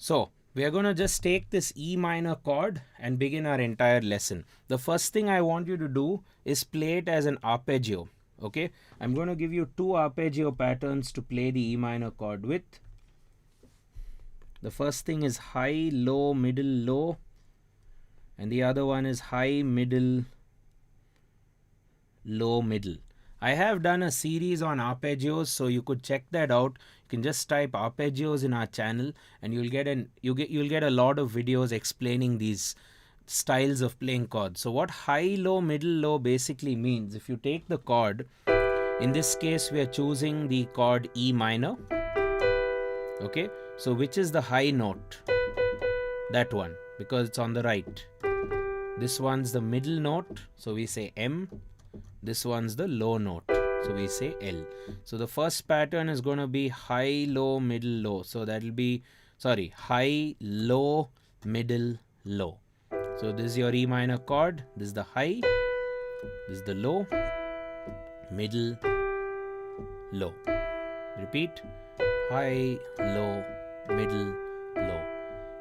So we are going to just take this E minor chord and begin our entire lesson. The first thing I want you to do is play it as an arpeggio. Okay, I'm going to give you 2 arpeggio patterns to play the E minor chord with. The first thing is high, low, middle, low, and the other one is high, middle, low, middle. I have done a series on arpeggios, so you could check that out. You can just type arpeggios in our channel and you'll get a lot of videos explaining these styles of playing chords. So what high, low, middle, low basically means, if you take the chord, in this case we are choosing the chord E minor. Okay, so which is the high note? That one, because it's on the right. This one's the middle note, so we say M. This one's the low note, so we say L. So the first pattern is going to be high, low, middle, low. So that will be, high, low, middle, low. So this is your E minor chord. This is the high, this is the low, middle, low. Repeat. High, low, middle, low.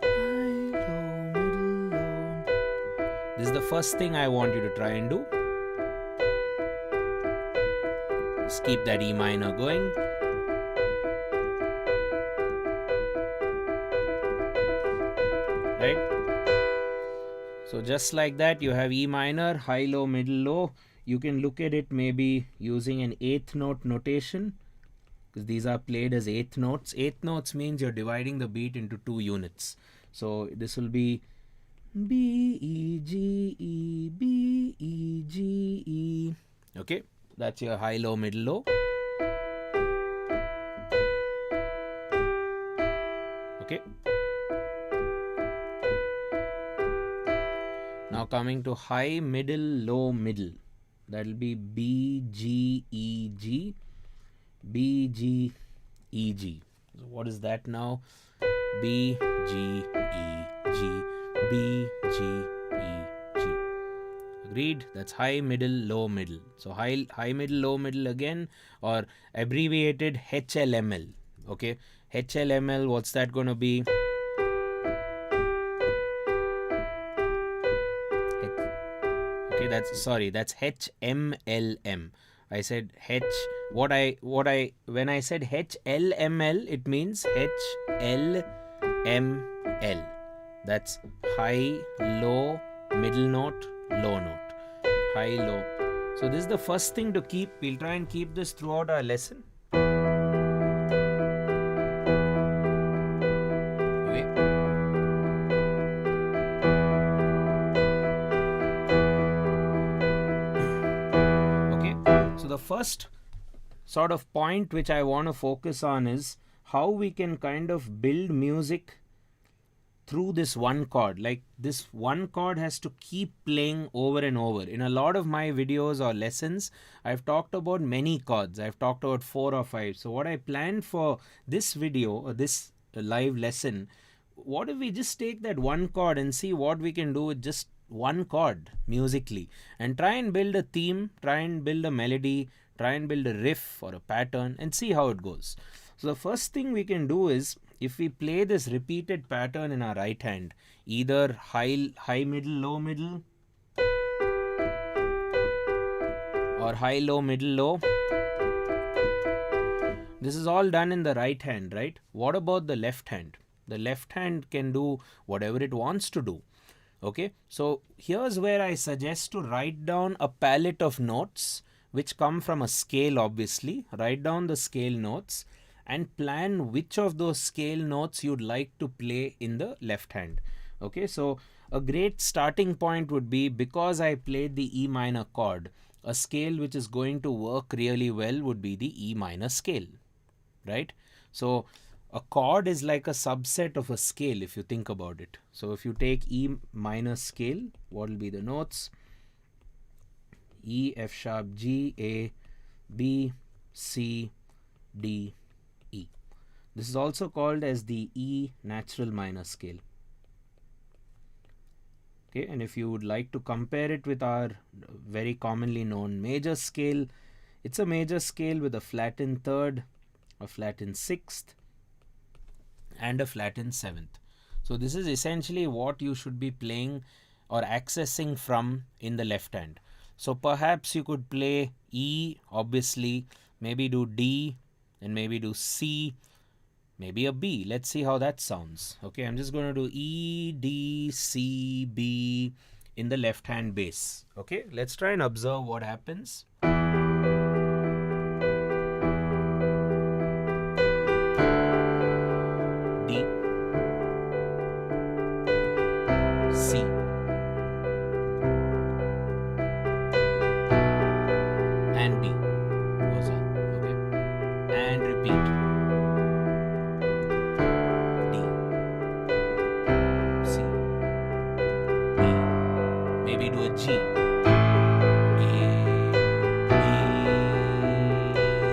High, low, middle, low. This is the first thing I want you to try and do. Just keep that E minor going. Right? So just like that, you have E minor, high, low, middle, low. You can look at it maybe using an 8th note notation, because these are played as 8th notes. 8th notes means you're dividing the beat into 2 units. So this will be B, E, G, E, B, E, G, E. Okay, that's your high, low, middle, low. Okay. Now coming to high, middle, low, middle. That will be B, G, E, G. B, G, E, G. So what is that now? B, G, E, G. B, G, E, G. Agreed? That's high, middle, low, middle. So high, middle, low, middle again, or abbreviated HLML. Okay, HLML, what's that going to be? Okay, that's HMLM. I said when I said HLML, it means HLML. That's high, low, middle note, low note. High, low. So this is the first thing to keep. We'll try and keep this throughout our lesson. The first sort of point which I want to focus on is how we can kind of build music through this one chord. Like this one chord has to keep playing over and over. In a lot of my videos or lessons, I've talked about many chords. I've talked about 4 or 5. So what I planned for this video or this live lesson, what if we just take that one chord and see what we can do with just one chord musically, and try and build a theme, try and build a melody, try and build a riff or a pattern and see how it goes. So the first thing we can do is, if we play this repeated pattern in our right hand, either high, middle, low, middle, or high, low, middle, low. This is all done in the right hand, right? What about the left hand? The left hand can do whatever it wants to do. Okay, so here's where I suggest to write down a palette of notes which come from a scale. Obviously, write down the scale notes and plan which of those scale notes you'd like to play in the left hand. Okay, so a great starting point would be, because I played the E minor chord, a scale which is going to work really well would be the E minor scale, right? So a chord is like a subset of a scale if you think about it. So if you take E minor scale, what will be the notes? E, F sharp, G, A, B, C, D, E. This is also called as the E natural minor scale. Okay, and if you would like to compare it with our very commonly known major scale, it's a major scale with a flattened third, a flattened sixth, and a flattened 7th. So this is essentially what you should be playing or accessing from in the left hand. So perhaps you could play E, obviously, maybe do D, and maybe do C, maybe a B. Let's see how that sounds. Okay, I'm just going to do E, D, C, B in the left hand bass. Okay, let's try and observe what happens. D, C, and B goes on. Okay, and repeat. D, C, B, maybe do a G. A, B,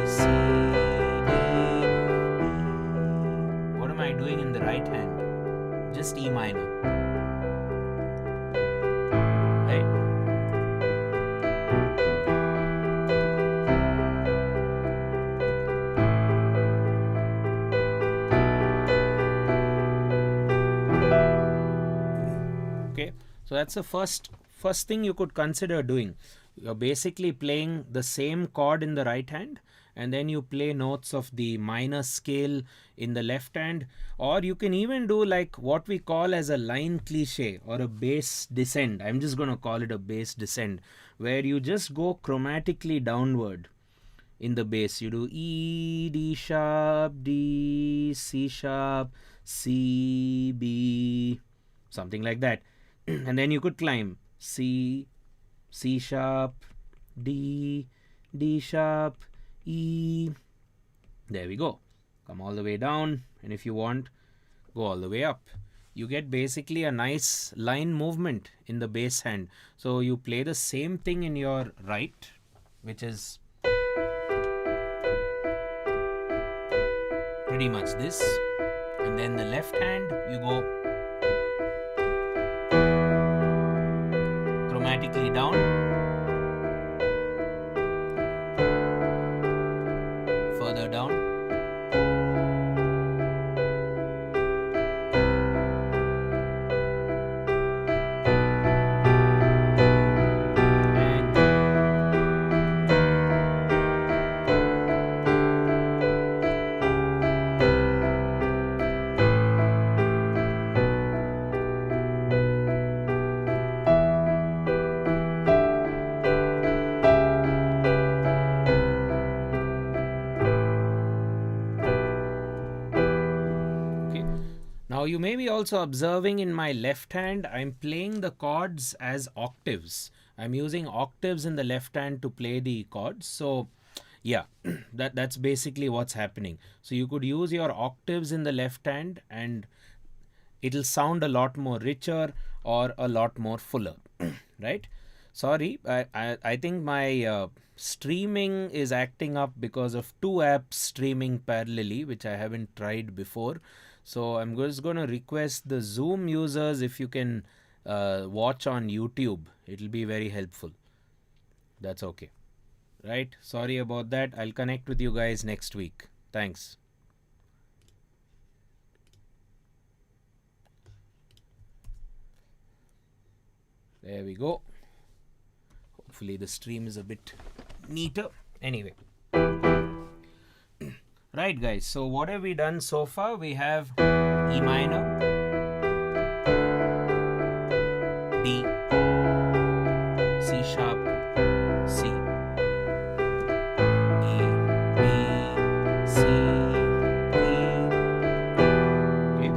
C, D, E. What am I doing in the right hand? Just E minor. Right? Okay, so that's the first thing you could consider doing. You're basically playing the same chord in the right hand, and then you play notes of the minor scale in the left hand, or you can even do like what we call as a line cliche or a bass descent. I'm just going to call it a bass descent, where you just go chromatically downward in the bass. You do E, D sharp, D, C sharp, C, B, something like that. And then you could climb C, C sharp, D, D sharp, E. There we go. Come all the way down, and if you want, go all the way up. You get basically a nice line movement in the bass hand. So you play the same thing in your right, which is pretty much this, and then the left hand you go chromatically down, further down, and now you may be also observing in my left hand, I'm playing the chords as octaves. I'm using octaves in the left hand to play the chords. So yeah, that's basically what's happening. So you could use your octaves in the left hand and it'll sound a lot more richer or a lot more fuller, right? Sorry, I think my streaming is acting up because of two apps streaming parallelly, which I haven't tried before. So I'm just going to request the Zoom users, if you can watch on YouTube, it'll be very helpful. That's okay. Right? Sorry about that. I'll connect with you guys next week. Thanks. There we go. Hopefully the stream is a bit neater. Anyway. Right, guys, so what have we done so far? We have E minor, D, C sharp, C, E, B, C, E. Okay.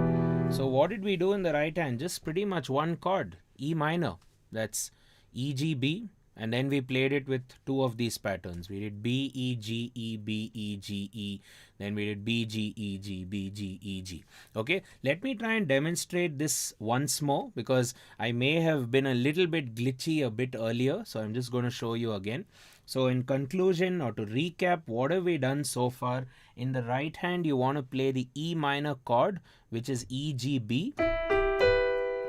So what did we do in the right hand? Just pretty much one chord, E minor. That's E, G, B. And then we played it with two of these patterns. We did B, E, G, E, B, E, G, E. Then we did B, G, E, G, B, G, E, G. Okay, let me try and demonstrate this once more because I may have been a little bit glitchy a bit earlier. So I'm just going to show you again. So in conclusion, or to recap, what have we done so far? In the right hand, you want to play the E minor chord, which is E, G, B.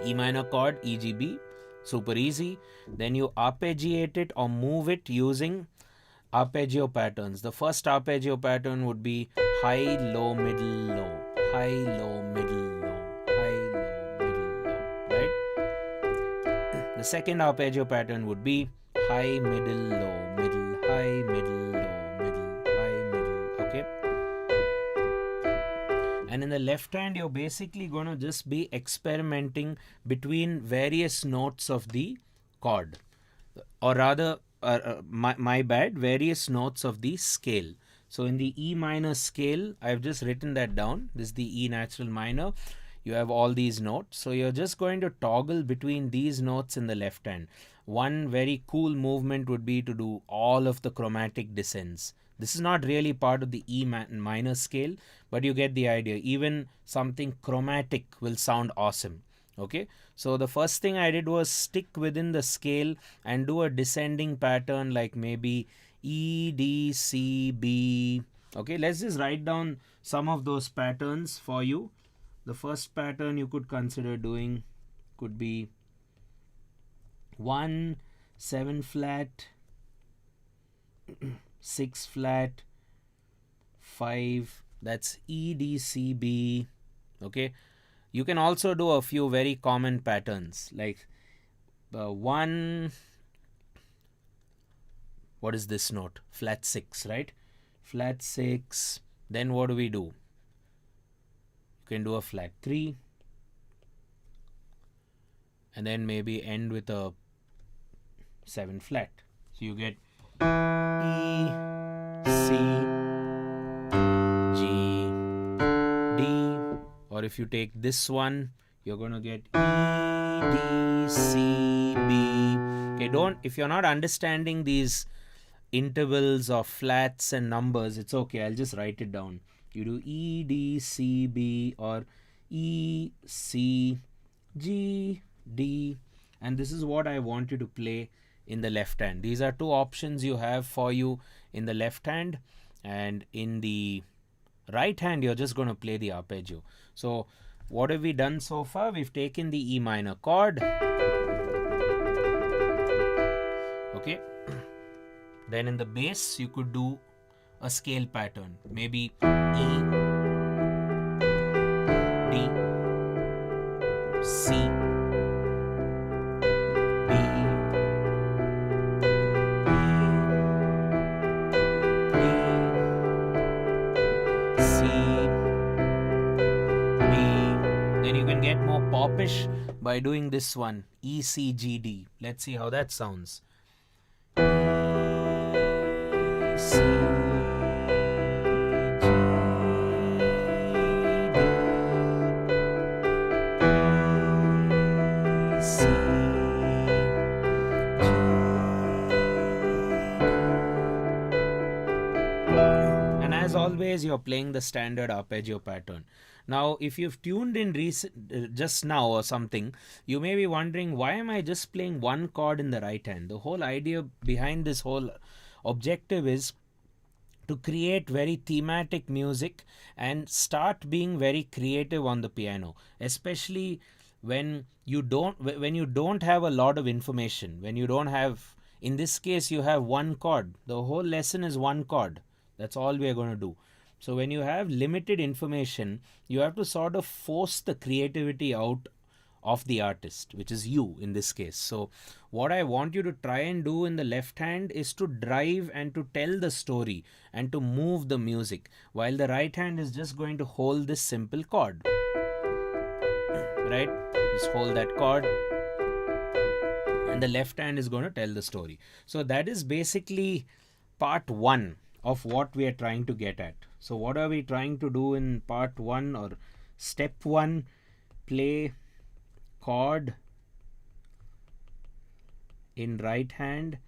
E minor chord, E, G, B. Super easy. Then you arpeggiate it or move it using arpeggio patterns. The first arpeggio pattern would be high, low, middle, low, high, low, middle, low, high, low, The second arpeggio pattern would be high, middle, low, middle, high, middle, low, middle, high, middle. Okay. And in the left hand, you're basically going to just be experimenting between various notes of the chord, or rather, my bad, various notes of the scale. So in the E minor scale, I've just written that down. This is the E natural minor. You have all these notes. So you're just going to toggle between these notes in the left hand. One very cool movement would be to do all of the chromatic descents. This is not really part of the E minor scale, but you get the idea. Even something chromatic will sound awesome. Okay, so the first thing I did was stick within the scale and do a descending pattern like maybe E, D, C, B. Okay, let's just write down some of those patterns for you. The first pattern you could consider doing could be 1, 7 flat, 6 flat, 5, that's E, D, C, B. Okay, you can also do a few very common patterns like 1, what is this note? Flat 6, right? Flat 6. Then what do we do? You can do a flat 3. And then maybe end with a 7 flat. So you get E, C, G, D. Or if you take this one, you're going to get E, D, C, B. Okay, if you're not understanding these intervals of flats and numbers, it's okay. I'll just write it down. You do E, D, C, B, or E, C, G, D. And this is what I want you to play in the left hand. These are two options you have for you in the left hand, and in the right hand you're just going to play the arpeggio. So what have we done so far? We've taken the E minor chord. Okay, then in the bass you could do a scale pattern, maybe E, D, C, popish by doing this one, E, C, G, D. Let's see how that sounds. E, C, G, D, E, C, G. And as always, you're playing the standard arpeggio pattern. Now, if you've tuned in just now or something, you may be wondering, why am I just playing one chord in the right hand? The whole idea behind this whole objective is to create very thematic music and start being very creative on the piano, especially when you don't have a lot of information, when you don't have, in this case, you have one chord. The whole lesson is one chord. That's all we are going to do. So when you have limited information, you have to sort of force the creativity out of the artist, which is you in this case. So what I want you to try and do in the left hand is to drive and to tell the story and to move the music, while the right hand is just going to hold this simple chord. Right? Just hold that chord. And the left hand is going to tell the story. So that is basically part 1 of what we are trying to get at. So what are we trying to do in part 1 or step 1? Play chord in right hand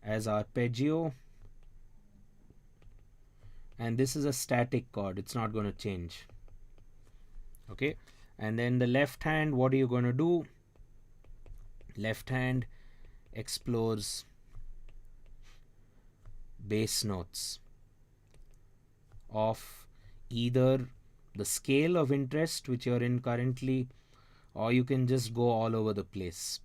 as arpeggio, and this is a static chord, it's not going to change. Okay, and then the left hand, what are you going to do? Left hand explores bass notes of either the scale of interest which you're in currently, or you can just go all over the place,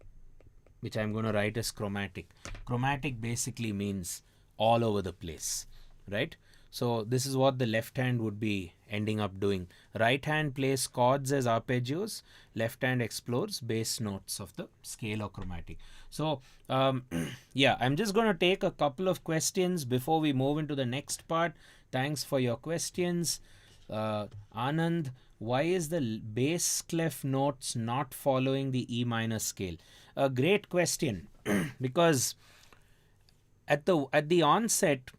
which I'm going to write as chromatic. Chromatic basically means all over the place, right? So this is what the left hand would be ending up doing. Right hand plays chords as arpeggios, left hand explores bass notes of the scale or chromatic. So yeah, I'm just going to take a couple of questions before we move into the next part. Thanks for your questions. Anand, why is the bass clef notes not following the E minor scale? A great question because at the onset,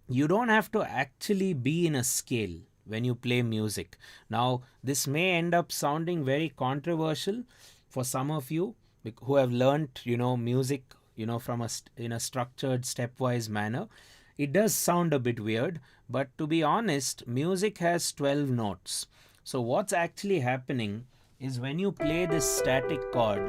you don't have to actually be in a scale when you play music. Now, this may end up sounding very controversial for some of you who have learnt, music, from in a structured stepwise manner. It does sound a bit weird, but to be honest, music has 12 notes. So what's actually happening is when you play this static chord,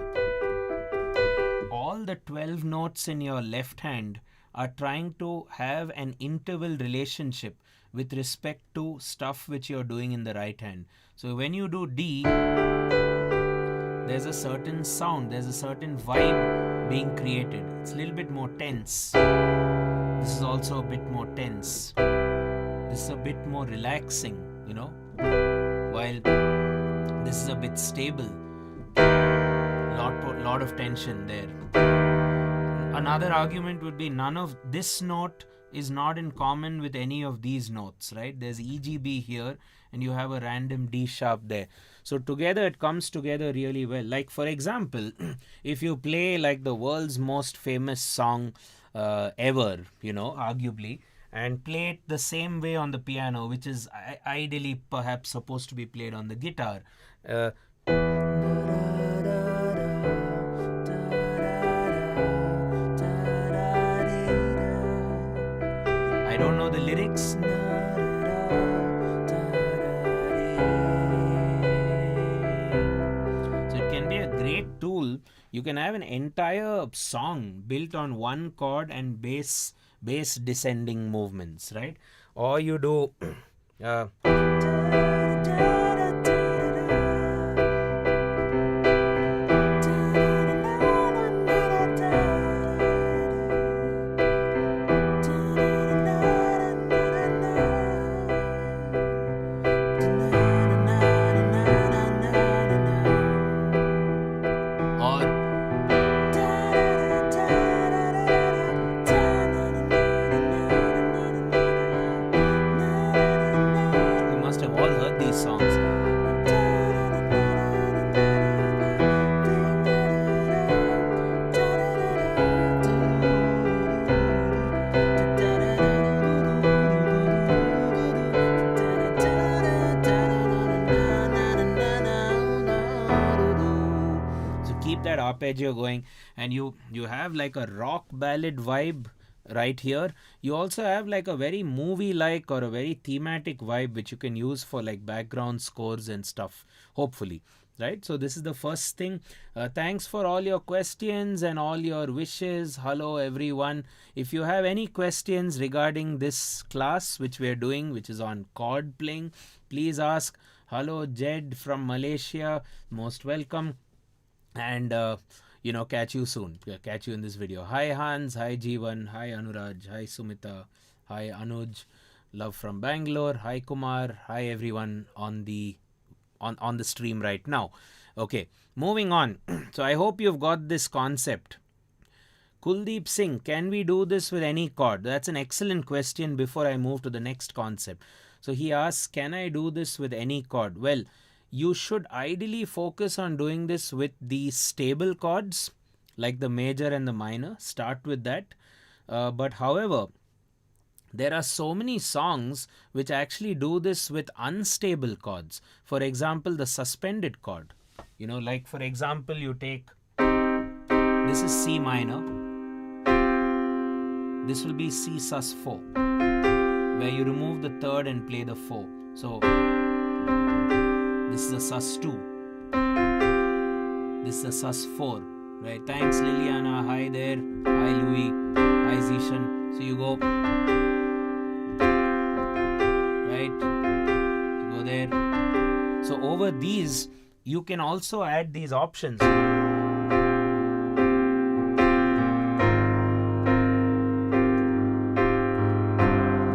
all the 12 notes in your left hand are trying to have an interval relationship with respect to stuff which you're doing in the right hand. So when you do D, there's a certain sound, there's a certain vibe being created. It's a little bit more tense. This is also a bit more tense. This is a bit more relaxing, while this is a bit stable. Lot of tension there. Another argument would be none of this note is not in common with any of these notes, right? There's EGB here and you have a random D sharp there. So together it comes together really well. Like for example, if you play like the world's most famous song ever, arguably, and play it the same way on the piano, which is ideally perhaps supposed to be played on the guitar. I don't know the lyrics. So it can be a great tool. You can have an entire song built on one chord and bass descending movements, right? Or you do arpeggio going, and you have like a rock ballad vibe right here. You also have like a very movie like or a very thematic vibe which you can use for like background scores and stuff, hopefully, right? So this is the first thing. Thanks for all your questions and all your wishes. Hello everyone. If you have any questions regarding this class which we are doing, which is on chord playing, please ask. Hello Jed from Malaysia, most welcome. And catch you soon. Catch you in this video. Hi Hans, hi Jeevan, hi Anuraj, hi Sumita, hi Anuj, love from Bangalore, hi Kumar, hi everyone on the stream right now. Okay, moving on. So I hope you've got this concept. Kuldeep Singh, can we do this with any chord? That's an excellent question before I move to the next concept. So he asks, can I do this with any chord? Well, you should ideally focus on doing this with the stable chords like the major and the minor. Start with that. But however, there are so many songs which actually do this with unstable chords. For example, the suspended chord. Like for example, you take, this is C minor. This will be C sus4, where you remove the third and play the 4. So this is a sus2. This is a sus4. Right? Thanks Liliana. Hi there. Hi Louis. Hi Zishan. So you go. Right? You go there. So over these, you can also add these options.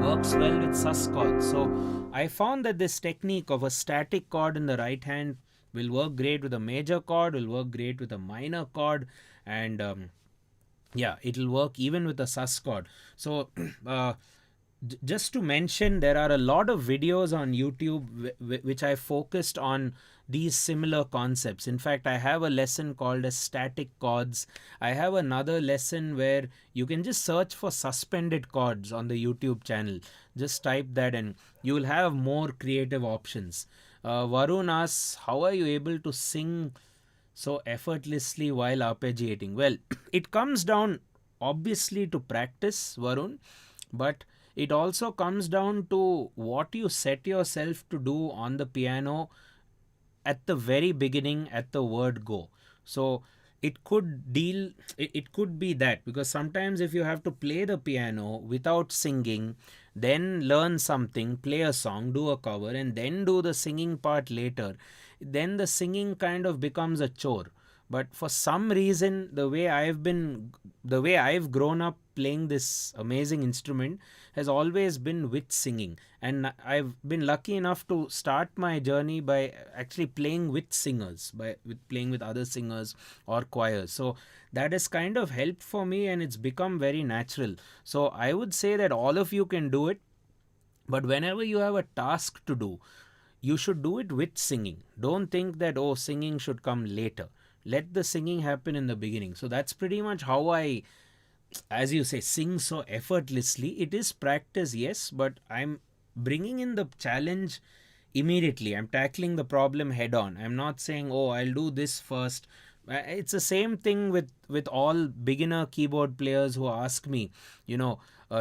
Work works well with sus chords. So I found that this technique of a static chord in the right hand will work great with a major chord, will work great with a minor chord, and yeah, it'll work even with a sus chord. So just to mention, there are a lot of videos on YouTube which I focused on these similar concepts. In fact, I have a lesson called as static chords. I have another lesson where you can just search for suspended chords on the YouTube channel. Just type that and you will have more creative options. Varun asks, how are you able to sing so effortlessly while arpeggiating? Well, it comes down obviously to practice, Varun, but it also comes down to what you set yourself to do on the piano at the very beginning at the word go. So it could be that, because sometimes if you have to play the piano without singing, then learn something, play a song, do a cover, and then do the singing part later, then the singing kind of becomes a chore. But for some reason, the way I've grown up playing this amazing instrument has always been with singing, and I've been lucky enough to start my journey by actually playing with singers, playing with other singers or choirs. So that has kind of helped for me, and it's become very natural. So I would say that all of you can do it, but whenever you have a task to do, you should do it with singing. Don't think that, oh, singing should come later. Let the singing happen in the beginning. So that's pretty much how I, as you say, sing so effortlessly. It is practice, yes, but I'm bringing in the challenge immediately. I'm tackling the problem head on. I'm not saying, oh, I'll do this first. It's the same thing with all beginner keyboard players who ask me,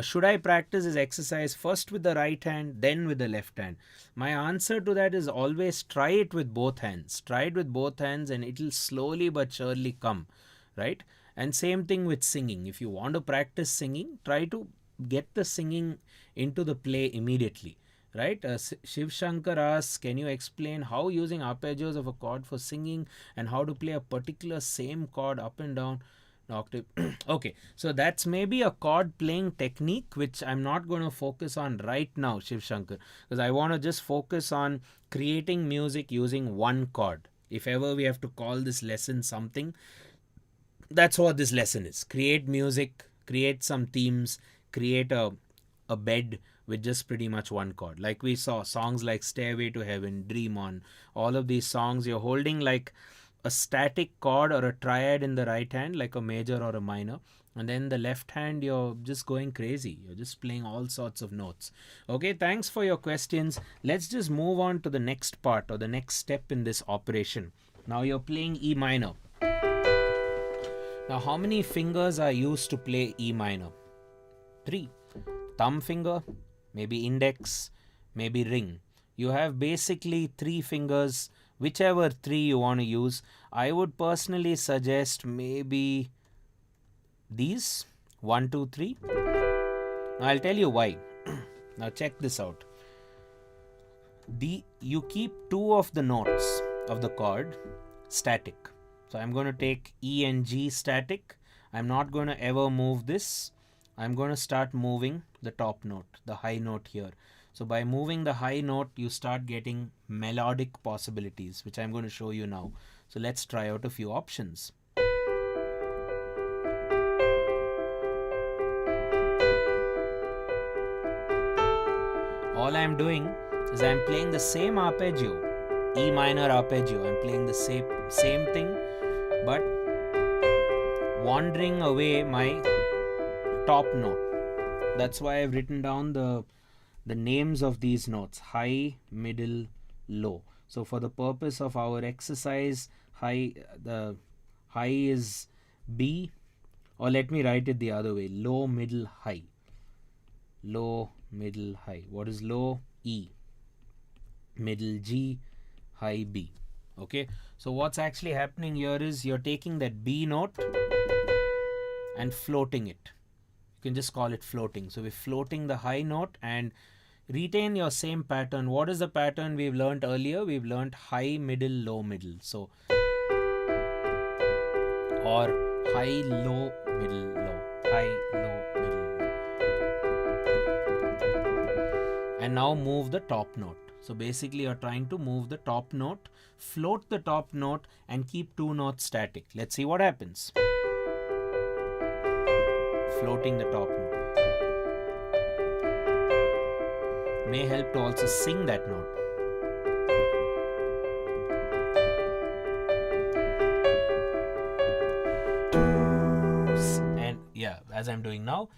should I practice this exercise first with the right hand, then with the left hand? My answer to that is always try it with both hands. Try it with both hands and it'll slowly but surely come, right? And same thing with singing. If you want to practice singing, try to get the singing into the play immediately, right? Shiv Shankar asks, can you explain how using arpeggios of a chord for singing and how to play a particular same chord up and down an octave? Okay, so that's maybe a chord playing technique which I'm not going to focus on right now, Shiv Shankar, because I want to just focus on creating music using one chord. If ever we have to call this lesson something, that's what this lesson is. Create music, create some themes, create a bed with just pretty much one chord. Like we saw songs like Stairway to Heaven, Dream On, all of these songs, you're holding like a static chord or a triad in the right hand, like a major or a minor, and then the left hand you're just going crazy, you're just playing all sorts of notes. Okay, thanks for your questions. Let's just move on to the next part or the next step in this operation. Now you're playing E minor. Now how many fingers are used to play E minor? 3. Thumb finger, maybe index, maybe ring. You have basically 3 fingers, whichever 3 you want to use. I would personally suggest maybe these 1, 2, 3. Now I'll tell you why. Now check this out. You keep 2 of the notes of the chord static. So I'm going to take E and G static. I'm not going to ever move this. I'm going to start moving the top note, the high note here. So by moving the high note, you start getting melodic possibilities, which I'm going to show you now. So let's try out a few options. All I'm doing is I'm playing the same arpeggio, E minor arpeggio. I'm playing the same thing, but wandering away my top note. That's why I've written down the names of these notes: high, middle, low. So for the purpose of our exercise, the high is B, or let me write it the other way: low, middle, high. Low, middle, high. What is low? E. Middle, G. High, B. Okay, so what's actually happening here is you're taking that B note and floating it. You can just call it floating. So we're floating the high note and retain your same pattern. What is the pattern we've learned earlier? We've learned high, middle, low, middle. So, or high, low, middle, low. High, low, middle, low. and now move the top note. So basically you're trying to move the top note, float the top note, and keep two notes static. Let's see what happens. Floating the top note may help to also sing that note. And yeah, as I'm doing now.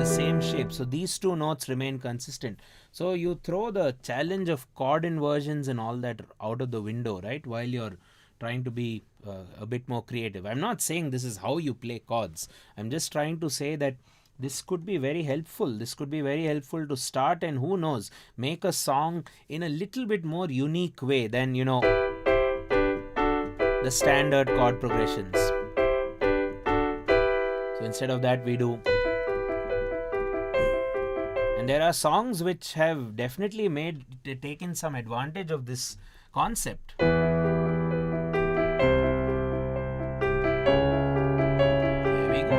Same shape, so these two notes remain consistent. So you throw the challenge of chord inversions and all that out of the window, right, while you're trying to be a bit more creative. I'm not saying this is how you play chords. I'm just trying to say that this could be very helpful. This could be very helpful to start, and who knows, make a song in a little bit more unique way than, you know, the standard chord progressions. So instead of that, we do. And there are songs which have definitely taken some advantage of this concept. There we go.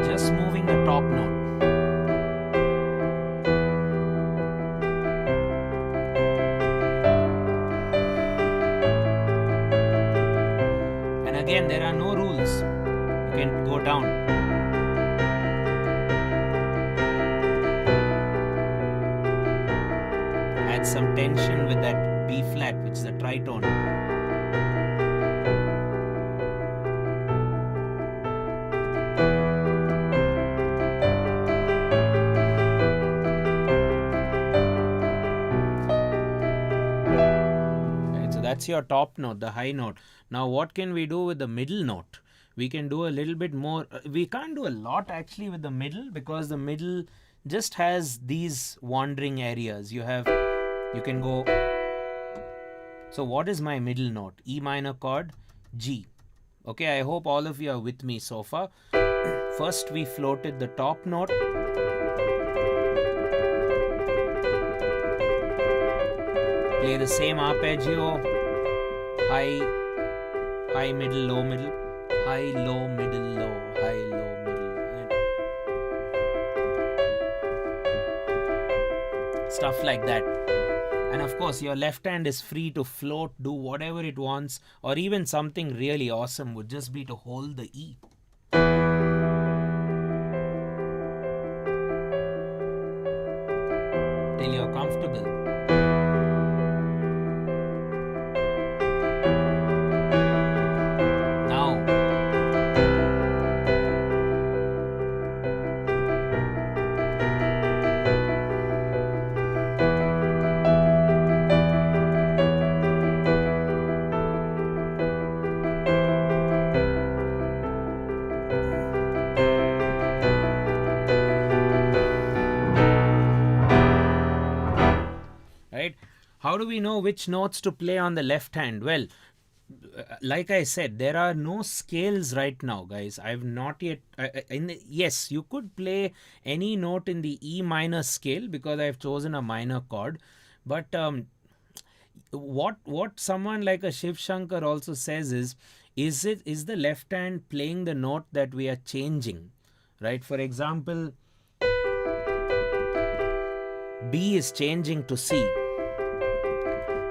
Just moving the top note. Again, there are no rules. You can go down. Add some tension with that B flat, which is a tritone. That's your top note, the high note. Now what can we do with the middle note? We can do a little bit more. We can't do a lot actually with the middle, because the middle just has these wandering areas. You can go. So what is my middle note? E minor chord, G. Okay, I hope all of you are with me so far. First we floated the top note. Play the same arpeggio. High, middle, low, middle, high, low, middle, low, high, low, middle. Stuff like that. And of course, your left hand is free to float, do whatever it wants, or even something really awesome would just be to hold the E. Till you're comfortable. How do we know which notes to play on the left hand? Well, like I said, there are no scales right now, guys. I've not yet. Yes, you could play any note in the E minor scale because I've chosen a minor chord. But what someone like a Shiv Shankar also says is the left hand playing the note that we are changing, right? For example, B is changing to C.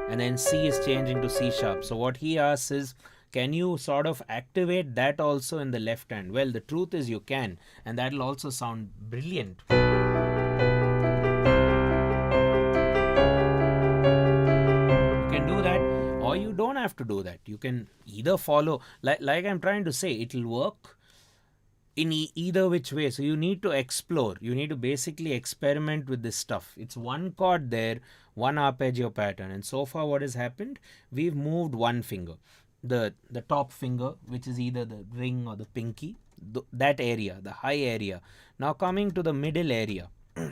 And then C is changing to C sharp. So what he asks is, can you sort of activate that also in the left hand? Well, the truth is you can, and that will also sound brilliant. You can do that, or you don't have to do that. You can either follow, like I'm trying to say, it will work in either which way. So you need to explore. You need to basically experiment with this stuff. It's one chord there, one arpeggio pattern, and so far what has happened, we've moved one finger, the top finger, which is either the ring or the pinky, that area, the high area. Now coming to the middle area.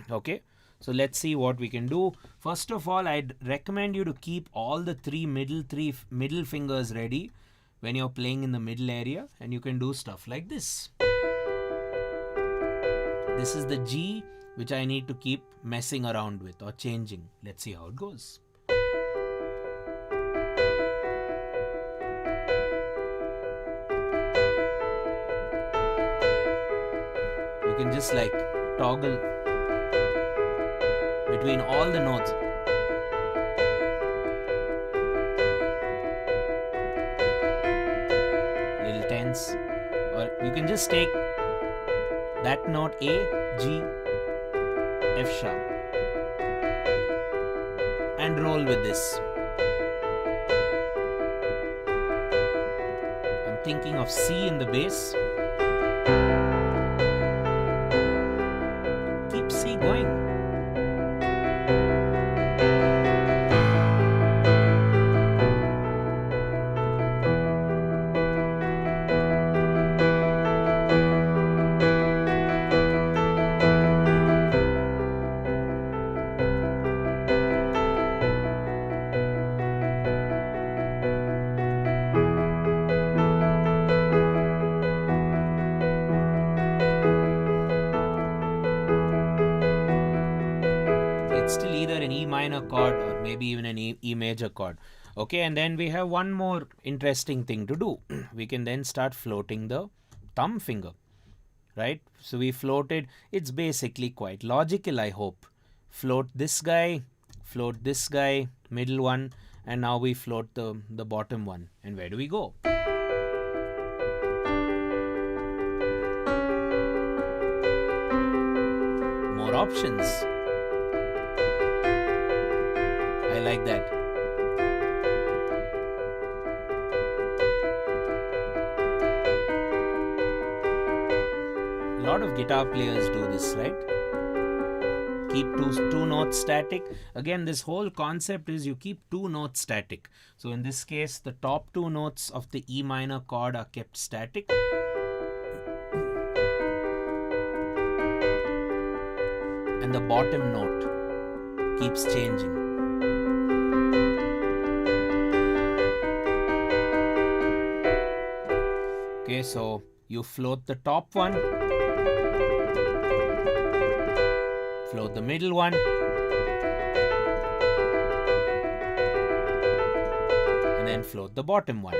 Okay, so let's see what we can do. First of all, I'd recommend you to keep all the three middle fingers ready when you're playing in the middle area, and you can do stuff like this. This is the G which I need to keep messing around with or changing. Let's see how it goes. You can just like toggle between all the notes. Little tense. Or you can just take that note A, G, F sharp and roll with this. I'm thinking of C in the bass. Keep C going. It's still either an E minor chord or maybe even an E major chord. Okay, and then we have one more interesting thing to do. We can then start floating the thumb finger, right? So we floated. It's basically quite logical, I hope. Float this guy, middle one, and now we float the bottom one. And where do we go? More options. I like that. A lot of guitar players do this, right? Keep two notes static. Again, this whole concept is you keep two notes static. So in this case, the top two notes of the E minor chord are kept static. And the bottom note keeps changing. Okay, so you float the top one, float the middle one, and then float the bottom one.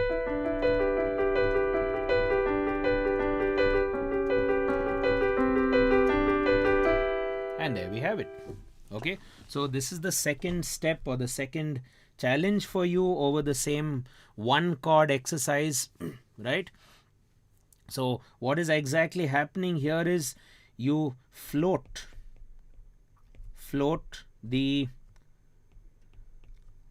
And there we have it. Okay, so this is the second step or the second challenge for you over the same one chord exercise, right? So what is exactly happening here is you float the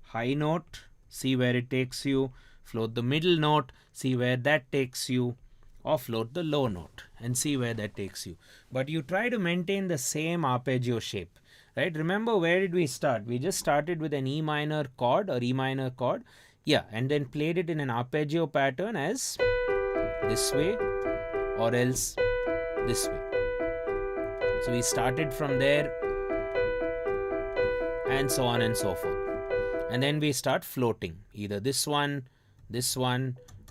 high note, see where it takes you, float the middle note, see where that takes you, or float the low note and see where that takes you. But you try to maintain the same arpeggio shape, right? Remember, where did we start? We just started with an E minor chord or E minor chord, yeah, and then played it in an arpeggio pattern as this way or else this way. So we started from there and so on and so forth. And then we start floating either this one,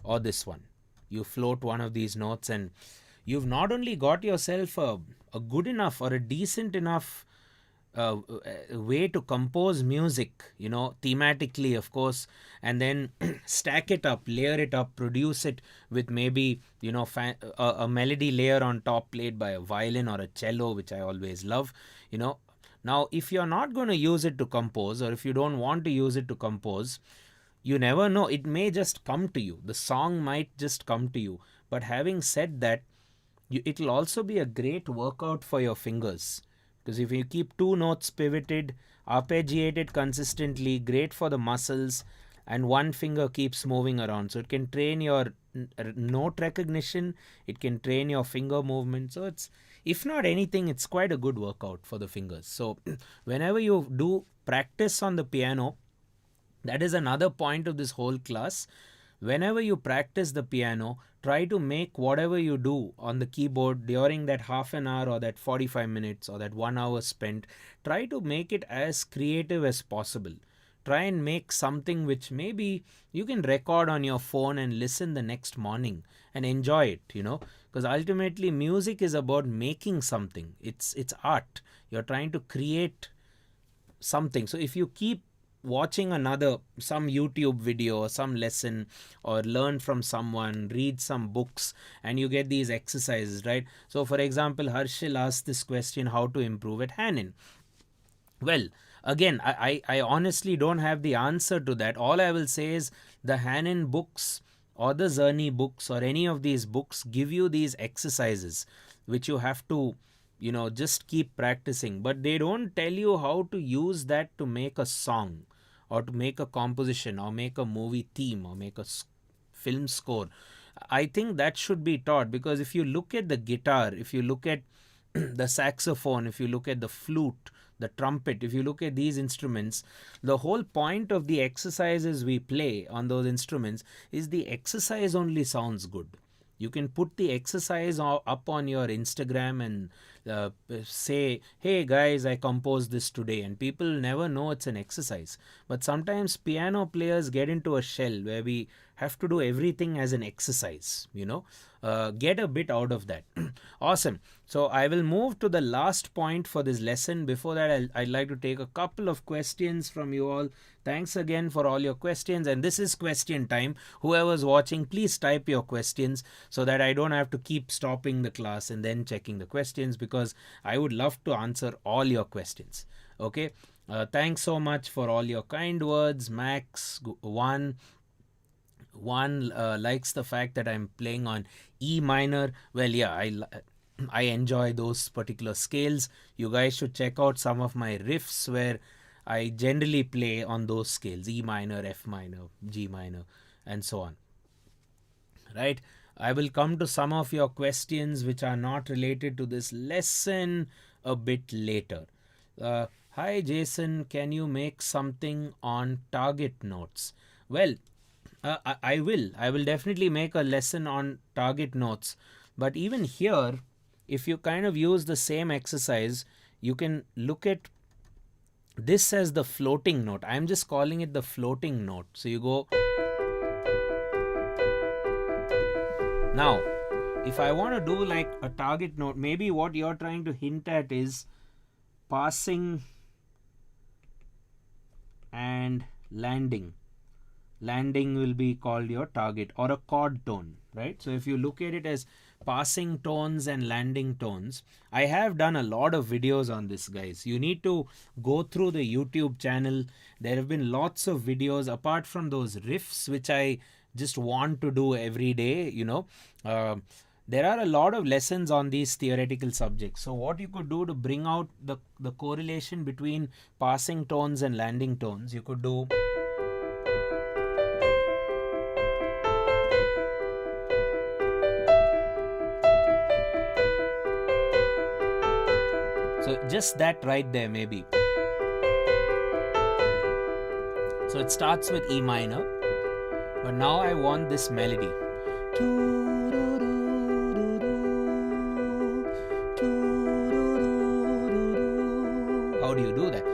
or this one. You float one of these notes and you've not only got yourself a good enough or a decent enough way to compose music, you know, thematically, of course, and then stack it up, layer it up, produce it with maybe, you know, a melody layer on top played by a violin or a cello, which I always love, you know. Now, if you're not going to use it to compose, or if you don't want to use it to compose, you never know. It may just come to you. The song might just come to you. But having said that, it'll also be a great workout for your fingers. Because if you keep two notes pivoted, arpeggiated consistently, great for the muscles, and one finger keeps moving around. So it can train your note recognition, it can train your finger movement. So it's, if not anything, it's quite a good workout for the fingers. So whenever you do practice on the piano, that is another point of this whole class. whenever you practice the piano, try to make whatever you do on the keyboard during that half an hour or that 45 minutes or that 1 hour spent, try to make it as creative as possible. Try and make something which maybe you can record on your phone and listen the next morning and enjoy it, because ultimately music is about making something. It's art. You're trying to create something. So if you keep watching some YouTube video or some lesson, or learn from someone, read some books, and you get these exercises, right? So for example, Harshil asked this question, how to improve at Hanin. Well, again, I honestly don't have the answer to that. All I will say is the Hanin books or the Zerny books or any of these books give you these exercises which you have to just keep practicing, but they don't tell you how to use that to make a song or to make a composition or make a movie theme or make a film score. I think that should be taught, because if you look at the guitar, if you look at the saxophone, if you look at the flute, the trumpet, if you look at these instruments, the whole point of the exercises we play on those instruments is the exercise only sounds good. You can put the exercise up on your Instagram and say, hey guys, I composed this today, and people never know it's an exercise. But sometimes piano players get into a shell where we have to do everything as an exercise, get a bit out of that. Awesome. So I will move to the last point for this lesson. Before that, I'd like to take a couple of questions from you all. Thanks again for all your questions, and this is question time. Whoever's watching, please type your questions so that I don't have to keep stopping the class and then checking the questions, because I would love to answer all your questions. Okay, thanks so much for all your kind words. Max one likes the fact that I'm playing on E minor. Well, yeah, I enjoy those particular scales. You guys should check out some of my riffs where I generally play on those scales: E minor, F minor, G minor, and so on. Right? I will come to some of your questions which are not related to this lesson a bit later. Hi Jason, can you make something on target notes? Well, I will definitely make a lesson on target notes. But even here, if you kind of use the same exercise, you can look at this as the floating note. I'm just calling it the floating note. So you go. Now, if I want to do like a target note, maybe what you're trying to hint at is passing and landing. Landing will be called your target, or a chord tone, right? So if you look at it as passing tones and landing tones, I have done a lot of videos on this, guys. You need to go through the YouTube channel. There have been lots of videos apart from those riffs which I just want to do every day. There are a lot of lessons on these theoretical subjects. So what you could do to bring out the correlation between passing tones and landing tones, you could do. So just that right there, maybe. So it starts with E minor, but now I want this melody. How do you do that?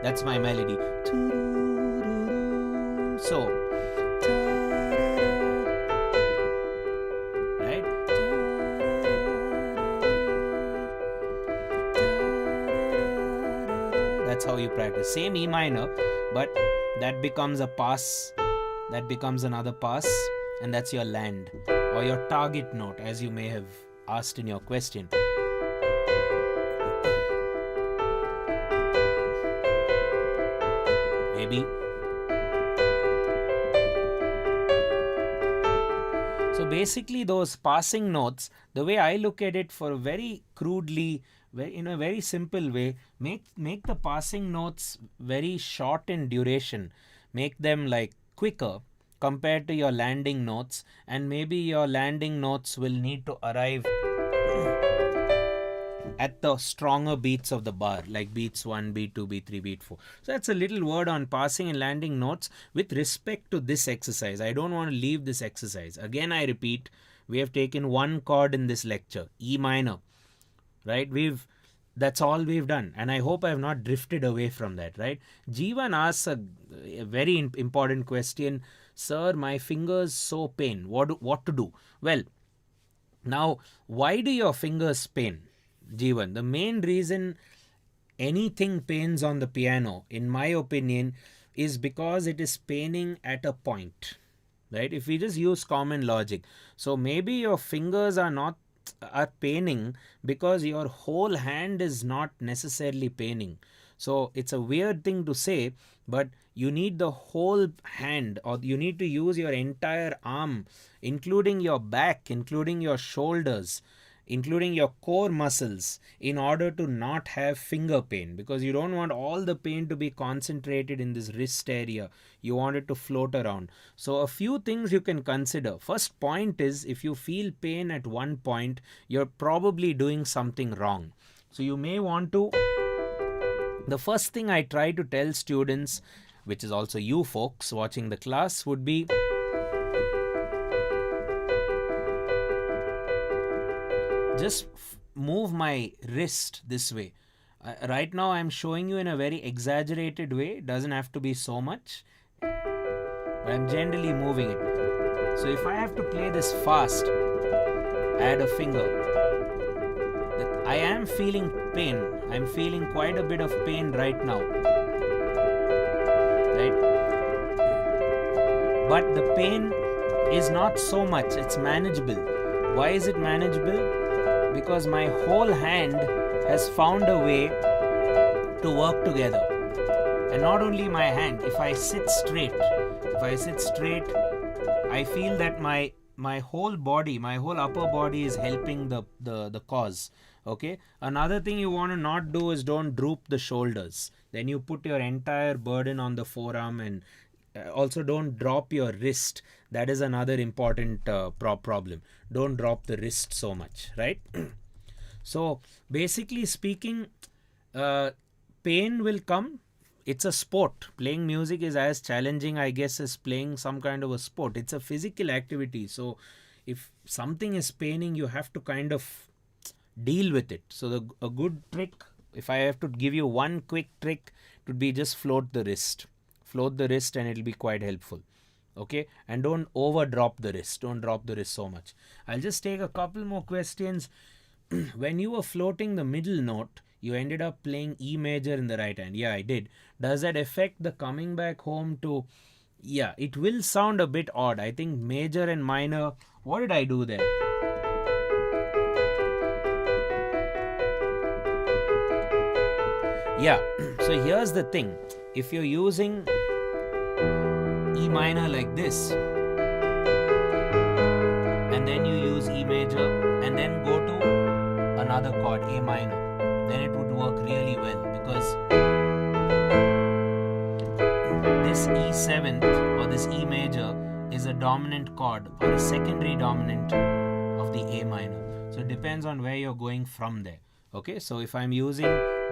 That's my melody. So, right? That's how you practice. Same E minor, but that becomes a pass, that becomes another pass, and that's your land or your target note, as you may have asked in your question. Maybe. So basically those passing notes, the way I look at it, for very crudely, in a very simple way, make the passing notes very short in duration. Make them like quicker compared to your landing notes, and maybe your landing notes will need to arrive at the stronger beats of the bar, like beats 1, beat 2, beat 3, beat 4. So that's a little word on passing and landing notes with respect to this exercise. I don't want to leave this exercise. Again, I repeat, we have taken one chord in this lecture, E minor, right? That's all we've done, and I hope I have not drifted away from that, right? Jeevan asks a very important question. Sir, my fingers so pain. What to do? Well, now, why do your fingers pain, Jeevan? The main reason anything pains on the piano, in my opinion, is because it is paining at a point, right? If we just use common logic, so maybe your fingers are paining because your whole hand is not necessarily paining. So it's a weird thing to say, but you need the whole hand, or you need to use your entire arm, including your back, including your shoulders, including your core muscles, in order to not have finger pain, because you don't want all the pain to be concentrated in this wrist area. You want it to float around. So a few things you can consider. First point is, if you feel pain at one point, you're probably doing something wrong. So you may want to, the first thing I try to tell students, which is also you folks watching the class, would be, just move my wrist this way. Right now I'm showing you in a very exaggerated way. It doesn't have to be so much, but I'm generally moving it. So if I have to play this fast, add a finger. I am feeling pain. I'm feeling quite a bit of pain right now, right? But the pain is not so much. It's manageable. Why is it manageable? Because my whole hand has found a way to work together. And not only my hand, if I sit straight, I feel that my whole body, my whole upper body is helping the cause. Okay. Another thing you want to not do is don't droop the shoulders. Then you put your entire burden on the forearm, and also don't drop your wrist. That is another important problem. Don't drop the wrist so much, right? So basically speaking, pain will come. It's a sport. Playing music is as challenging, I guess, as playing some kind of a sport. It's a physical activity. So if something is paining, you have to kind of deal with it. So a good trick, if I have to give you one quick trick, it would be just float the wrist. Float the wrist and it'll be quite helpful. Okay, and don't over drop the wrist. Don't drop the wrist so much. I'll just take a couple more questions. When you were floating the middle note, you ended up playing E major in the right hand. Yeah, I did. Does that affect the coming back home to... Yeah, it will sound a bit odd. I think major and minor... What did I do there? Yeah, so here's the thing. If you're using E minor like this, and then you use E major, and then go to another chord, A minor, then it would work really well, because this E7th or this E major is a dominant chord or a secondary dominant of the A minor. So it depends on where you're going from there. Okay, so if I'm using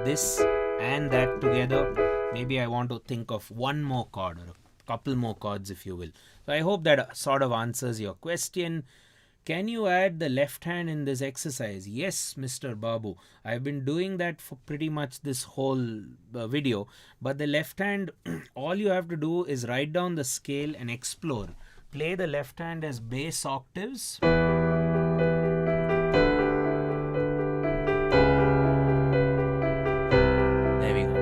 this and that together, maybe I want to think of one more chord or a couple more chords, if you will. So I hope that sort of answers your question. Can you add the left hand in this exercise? Yes, Mr. Babu. I've been doing that for pretty much this whole video. But the left hand, all you have to do is write down the scale and explore. Play the left hand as bass octaves. There we go.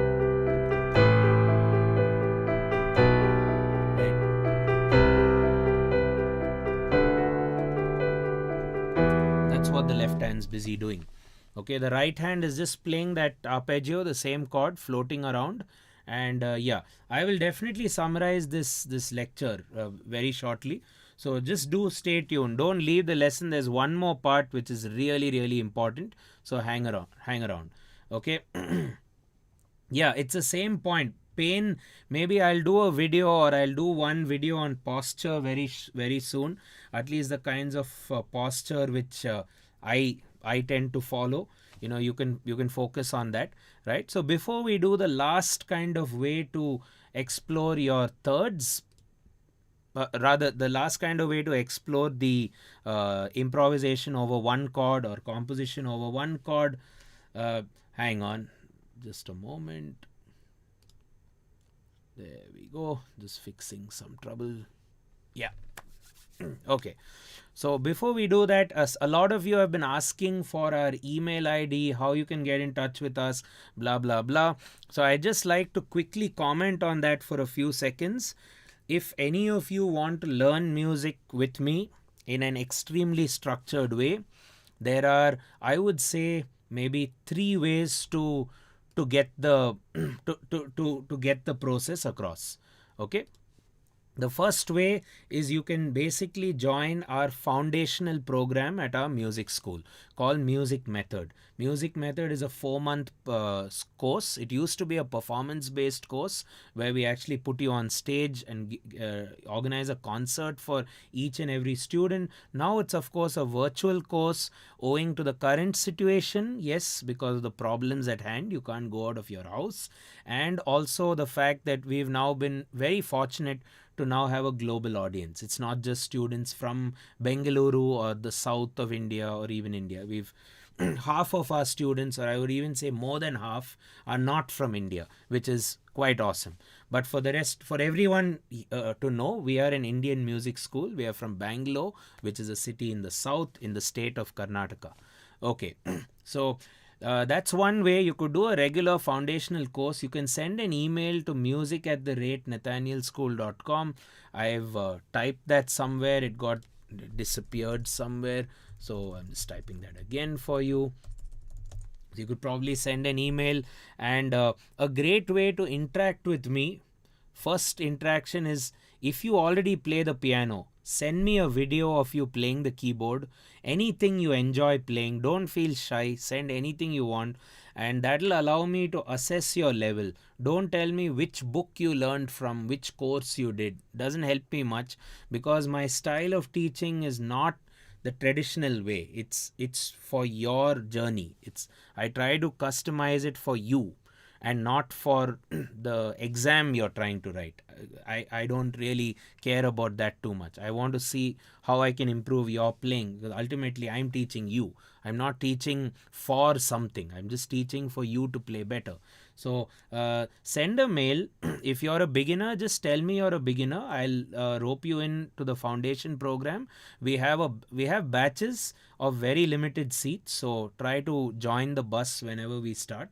What the left hand's busy doing. Okay, the right hand is just playing that arpeggio, the same chord, floating around. And yeah, I will definitely summarize this lecture very shortly. So just do stay tuned. Don't leave the lesson. There's one more part which is really, really important. So hang around. Okay. Yeah, it's the same point. Pain, maybe I'll do a video, or I'll do one video on posture very soon. At least the kinds of posture which I tend to follow. you can focus on that, right? So before we do the last kind of way to explore your thirds, rather the last kind of way to explore the improvisation over one chord or composition over one chord, hang on just a moment. There we go, just fixing some trouble. Yeah. Okay, so before we do that, a lot of you have been asking for our email ID, how you can get in touch with us, blah blah blah. So I just like to quickly comment on that for a few seconds. If any of you want to learn music with me in an extremely structured way, there are, I would say, maybe 3 ways to get the to get the process across. Okay, the first way is you can basically join our foundational program at our music school called Music Method. Music Method is a 4-month course. It used to be a performance-based course where we actually put you on stage and organize a concert for each and every student. Now it's of course a virtual course owing to the current situation. Yes, because of the problems at hand, you can't go out of your house, and also the fact that we've now been very fortunate to now have a global audience. It's not just students from Bengaluru or the south of India or even India. We've half of our students, or I would even say more than half, are not from India, which is quite awesome. But for the rest, for everyone to know, we are an Indian music school. We are from Bangalore, which is a city in the south in the state of Karnataka. Okay, so that's one way. You could do a regular foundational course. You can send an email to music@nathanielschool.com. I've typed that somewhere. It got disappeared somewhere. So I'm just typing that again for you. You could probably send an email, and a great way to interact with me, first interaction is, if you already play the piano, send me a video of you playing the keyboard. Anything you enjoy playing, don't feel shy, send anything you want, and that'll allow me to assess your level. Don't tell me which book you learned from, which course you did. Doesn't help me much, because my style of teaching is not the traditional way. It's for your journey. I try to customize it for you and not for the exam you're trying to write. I don't really care about that too much. I want to see how I can improve your playing, because ultimately I'm teaching you. I'm not teaching for something. I'm just teaching for you to play better. So send a mail. If you're a beginner, just tell me you're a beginner. I'll rope you in to the foundation program. We have batches of very limited seats, so try to join the bus whenever we start.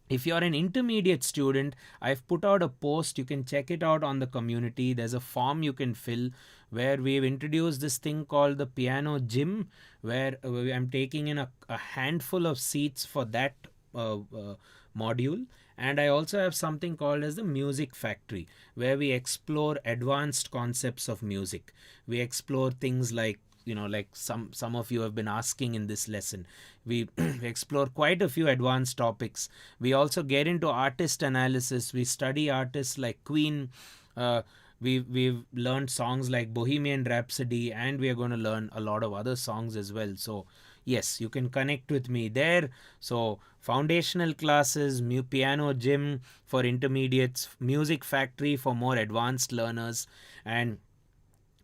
If you're an intermediate student, I've put out a post. You can check it out on the community. There's a form you can fill where we've introduced this thing called the piano gym, where I'm taking in a handful of seats for that module. And I also have something called as the music factory, where we explore advanced concepts of music. We explore things like, like some of you have been asking in this lesson. We explore quite a few advanced topics. We also get into artist analysis. We study artists like Queen. We've learned songs like Bohemian Rhapsody, and we are going to learn a lot of other songs as well. So yes, you can connect with me there. So foundational classes, piano gym for intermediates, music factory for more advanced learners. And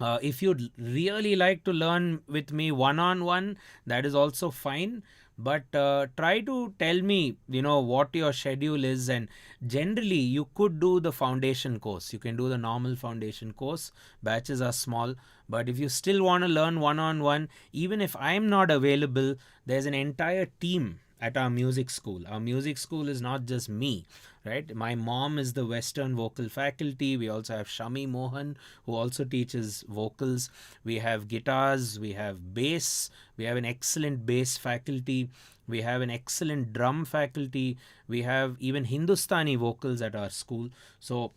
if you'd really like to learn with me one-on-one, that is also fine. But try to tell me, what your schedule is. And generally, you could do the foundation course. You can do the normal foundation course. Batches are small. But if you still want to learn one-on-one, even if I'm not available, there's an entire team at our music school. Our music school is not just me, right? My mom is the Western vocal faculty. We also have Shami Mohan, who also teaches vocals. We have guitars, we have bass, we have an excellent bass faculty. We have an excellent drum faculty. We have even Hindustani vocals at our school. So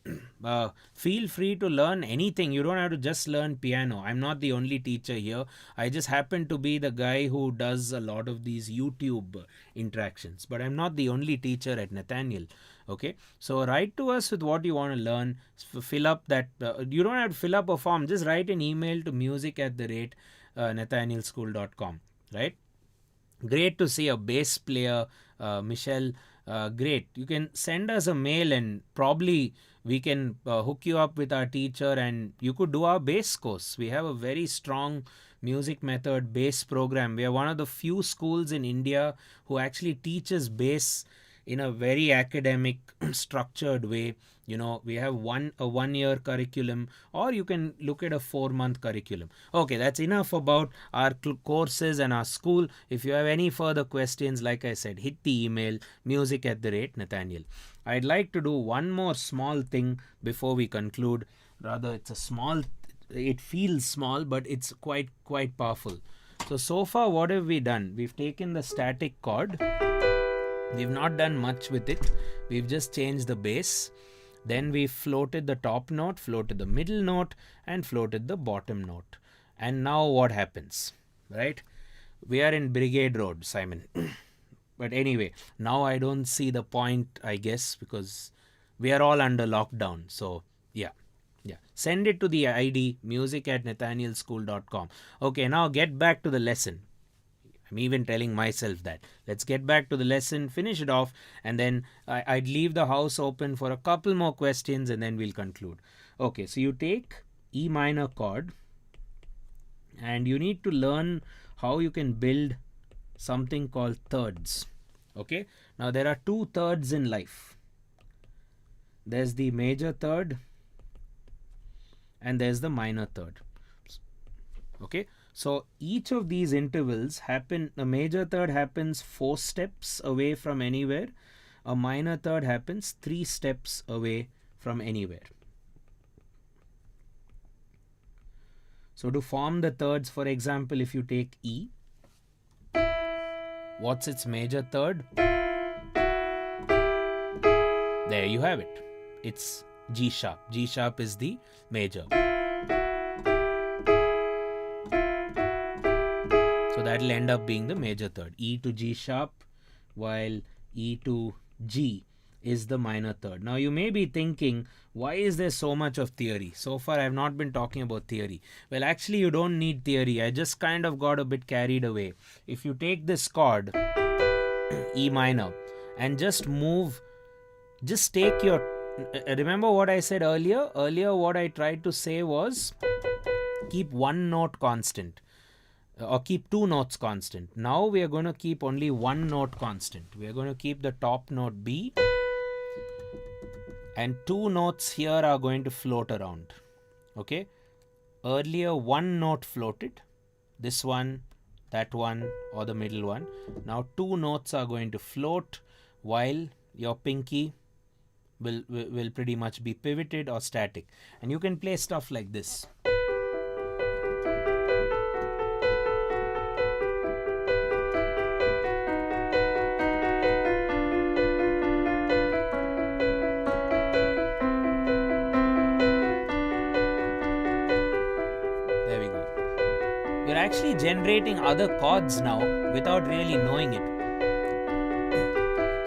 feel free to learn anything. You don't have to just learn piano. I'm not the only teacher here. I just happen to be the guy who does a lot of these YouTube interactions. But I'm not the only teacher at Nathaniel. Okay, so write to us with what you want to learn. Fill up that. You don't have to fill up a form. Just write an email to music@nathanielschool.com. Right? Great to see a bass player, Michelle. Great. You can send us a mail and probably we can hook you up with our teacher and you could do our bass course. We have a very strong music method bass program. We are one of the few schools in India who actually teaches bass in a very academic structured way. We have a 1 year curriculum, or you can look at a 4 month curriculum. Okay, that's enough about our courses and our school. If you have any further questions, like I said, hit the email music@Nathaniel. I'd like to do one more small thing before we conclude. Rather, it feels small, but it's quite powerful. So far, what have we done? We've taken the static chord. We've not done much with it. We've just changed the bass. Then we floated the top note, floated the middle note, and floated the bottom note. And now what happens? Right? We are in Brigade Road, Simon. But anyway, now I don't see the point, I guess, because we are all under lockdown. So, yeah. Send it to the ID music@nathanielschool.com. Okay, now get back to the lesson. I'm even telling myself that. Let's get back to the lesson, finish it off, and then I'd leave the house open for a couple more questions and then we'll conclude. Okay, so you take E minor chord and you need to learn how you can build something called thirds. Okay, now there are two thirds in life. There's the major third and there's the minor third. Okay, so each of these intervals happen, a major third happens 4 steps away from anywhere, a minor third happens 3 steps away from anywhere. So to form the thirds, for example, if you take E, what's its major third? There you have it. It's G sharp. G sharp is the major. So that'll end up being the major third. E to G sharp, while E to G is the minor third. Now you may be thinking, why is there so much of theory? So far I've not been talking about theory. Well, actually you don't need theory. I just kind of got a bit carried away. If you take this chord, E minor, and just take your, remember what I said earlier? Earlier what I tried to say was, keep one note constant. Or keep 2 notes constant. Now we are going to keep only 1 note constant. We are going to keep the top note B, and 2 notes here are going to float around. Okay, earlier 1 note floated, this one, that one, or the middle one. Now 2 notes are going to float, while your pinky will pretty much be pivoted or static. And you can play stuff like this. You're actually generating other chords now without really knowing it.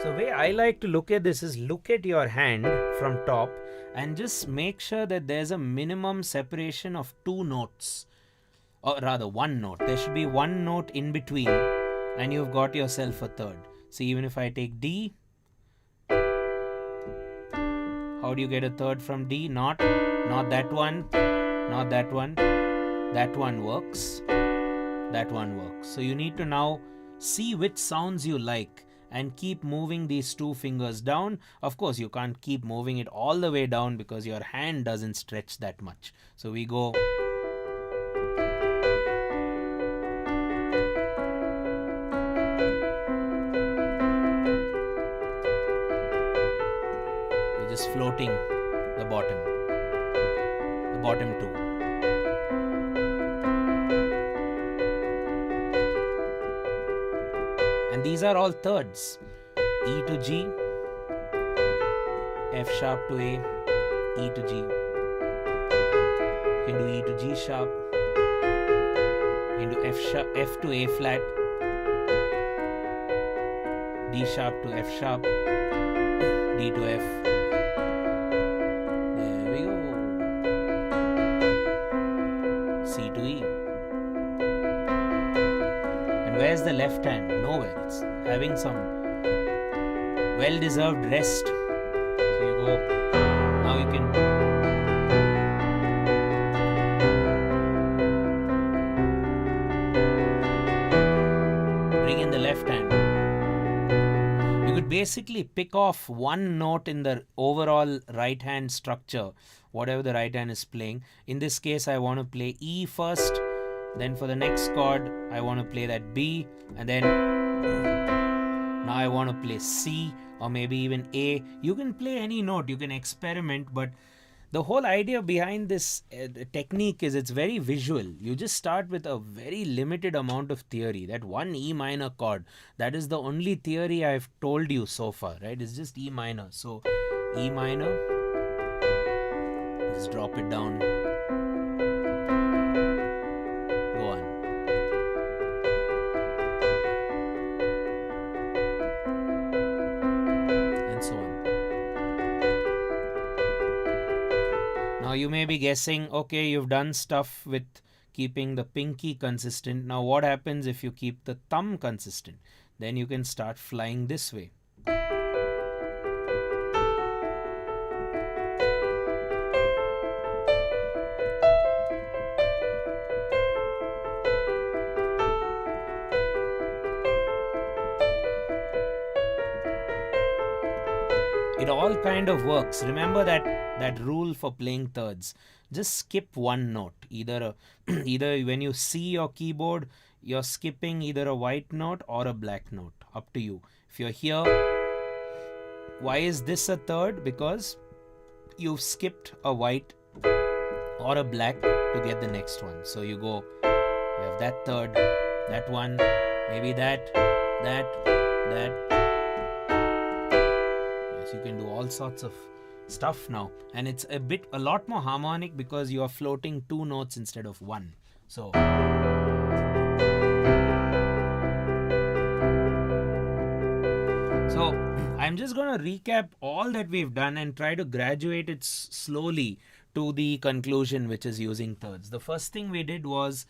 So the way I like to look at this is, look at your hand from top and just make sure that there's a minimum separation of 2 notes, or rather 1 note. There should be 1 note in between and you've got yourself a third. So even if I take D, how do you get a third from D? Not that one, not that one. That one works. That one works. So you need to now see which sounds you like and keep moving these 2 fingers down. Of course, you can't keep moving it all the way down because your hand doesn't stretch that much. So we go. We're just floating the bottom 2. And these are all thirds. E to G, F sharp to A, E to G. You can do E to G sharp, into F to A flat, D sharp to F sharp, D to F. There we go. C to E. And where's the left hand? No nowhere. It's having some well-deserved rest. So you go, now you can bring in the left hand. You could basically pick off one note in the overall right hand structure, whatever the right hand is playing. In this case, I want to play E first, then for the next chord, I want to play that B, and then now I want to play C or maybe even A. You can play any note, you can experiment, but the whole idea behind this technique is it's very visual. You just start with a very limited amount of theory. That one E minor chord, that is the only theory I've told you so far, right? It's just E minor. So E minor, just drop it down. Go on. And so on. Now you may be guessing, okay, you've done stuff with keeping the pinky consistent. Now what happens if you keep the thumb consistent? Then you can start flying this way. It all kind of works. Remember that rule for playing thirds. Just skip one note. Either when you see your keyboard, you're skipping either a white note or a black note. Up to you. If you're here, why is this a third? Because you've skipped a white or a black to get the next one. So you go, you have that third, that one, maybe that. Yes, you can do all sorts of stuff now, and it's a lot more harmonic because you are floating two notes instead of one. So I'm just going to recap all that we've done and try to graduate it slowly to the conclusion, which is using thirds. The first thing we did was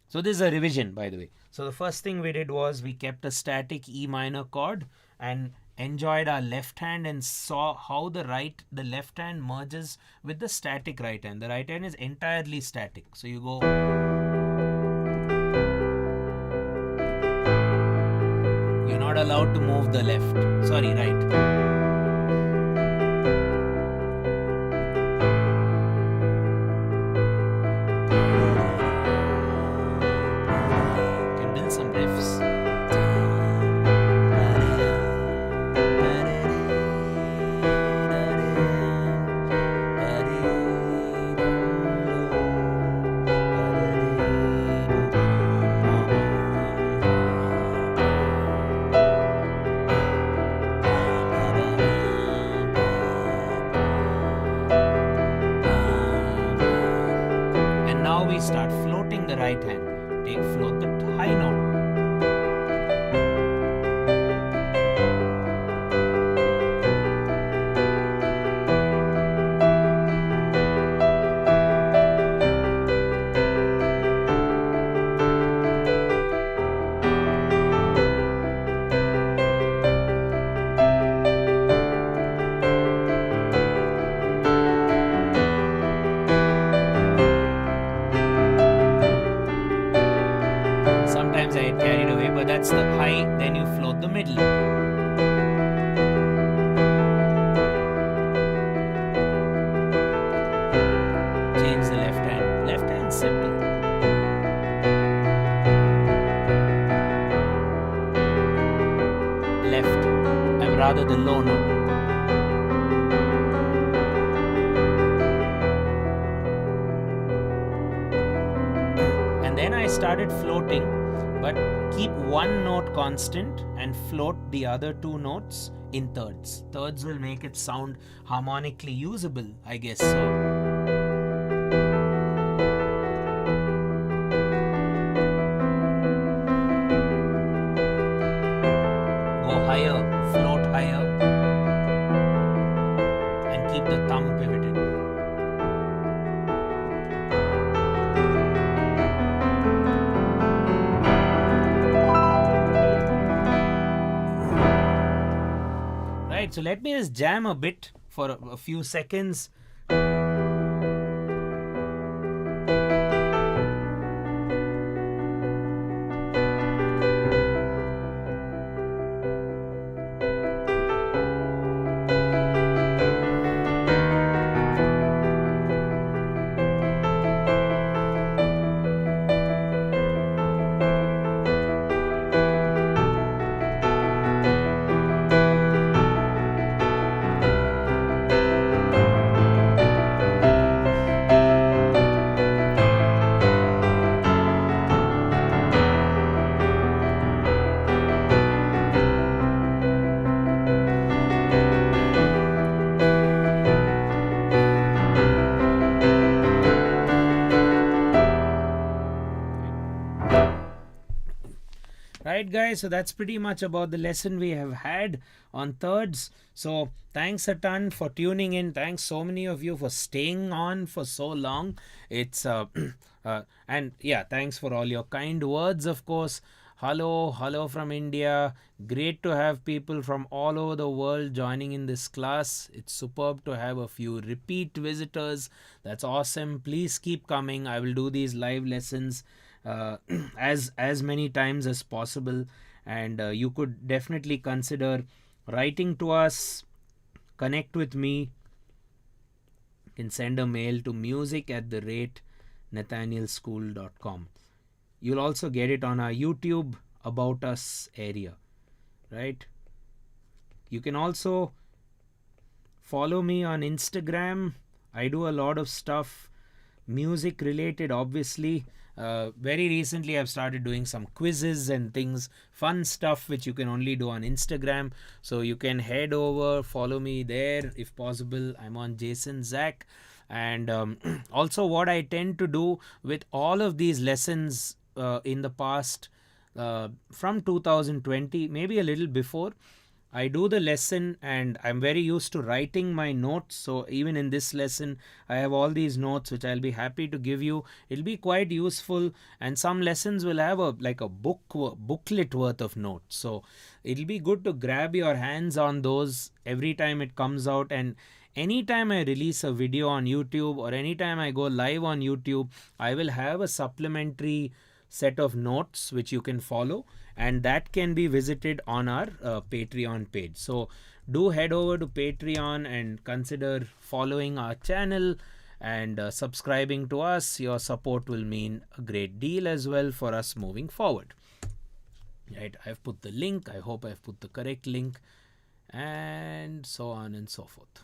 so this is a revision, by the way. So the first thing we did was we kept a static E minor chord and enjoyed our left hand and saw how the left hand merges with the static right hand. The right hand is entirely static. So you go, you're not allowed to move the right. Start floating the right hand. Float the high note. That's the high, then you float the middle. Change the left hand. Left hand simple. Left, I'm rather the low note. And then I started floating, but keep one note constant and float the other two notes in thirds. Thirds will make it sound harmonically usable, I guess so. Go higher, float higher, and keep the thumb pivoted. So let me just jam a bit for a few seconds. Right, guys, so that's pretty much about the lesson we have had on thirds. So thanks a ton for tuning in. Thanks so many of you for staying on for so long. It's and yeah, thanks for all your kind words, of course. Hello from India. Great to have people from all over the world joining in this class. It's superb to have a few repeat visitors. That's awesome. Please keep coming. I will do these live lessons as many times as possible, and you could definitely consider writing to us, connect with me. You can send a mail to music@nathanielschool.com. You'll also get it on our YouTube About Us area, right? You can also follow me on Instagram. I do a lot of stuff music related, obviously. Very recently I've started doing some quizzes and things, fun stuff which you can only do on Instagram. So you can head over, follow me there if possible. I'm on Jason Zach. And also what I tend to do with all of these lessons in the past, from 2020, maybe a little before, I do the lesson and I'm very used to writing my notes. So even in this lesson, I have all these notes which I'll be happy to give you. It'll be quite useful, and some lessons will have a booklet worth of notes. So it'll be good to grab your hands on those every time it comes out. And anytime I release a video on YouTube or anytime I go live on YouTube, I will have a supplementary set of notes which you can follow, and that can be visited on our Patreon page. So do head over to Patreon and consider following our channel and subscribing to us. Your support will mean a great deal as well for us moving forward. Right, I've put the link. I hope I've put the correct link, and so on and so forth.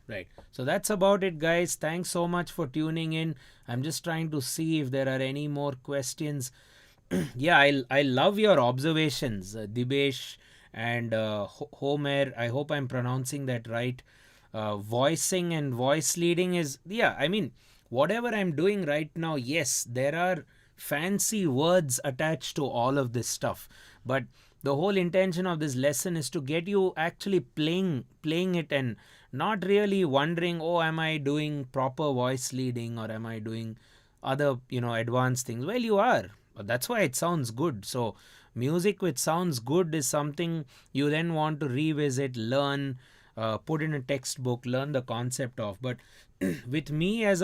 Right, so that's about it, guys. Thanks so much for tuning in. I'm just trying to see if there are any more questions. Yeah, I love your observations, Dibesh and Homer. I hope I'm pronouncing that right. Voicing and voice leading is, yeah, I mean, whatever I'm doing right now, yes, there are fancy words attached to all of this stuff, but the whole intention of this lesson is to get you actually playing it and not really wondering, oh, am I doing proper voice leading or am I doing other, advanced things? Well, you are. But that's why it sounds good. So music which sounds good is something you then want to revisit, learn, put in a textbook, learn the concept of. But with me as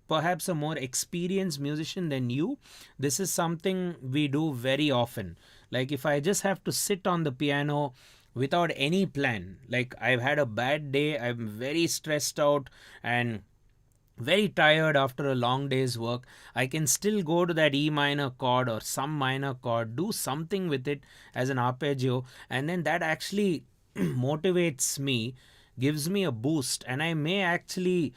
perhaps a more experienced musician than you, this is something we do very often. Like if I just have to sit on the piano without any plan, like I've had a bad day, I'm very stressed out and very tired after a long day's work, I can still go to that E minor chord or some minor chord, do something with it as an arpeggio, and then that actually motivates me, gives me a boost, and I may actually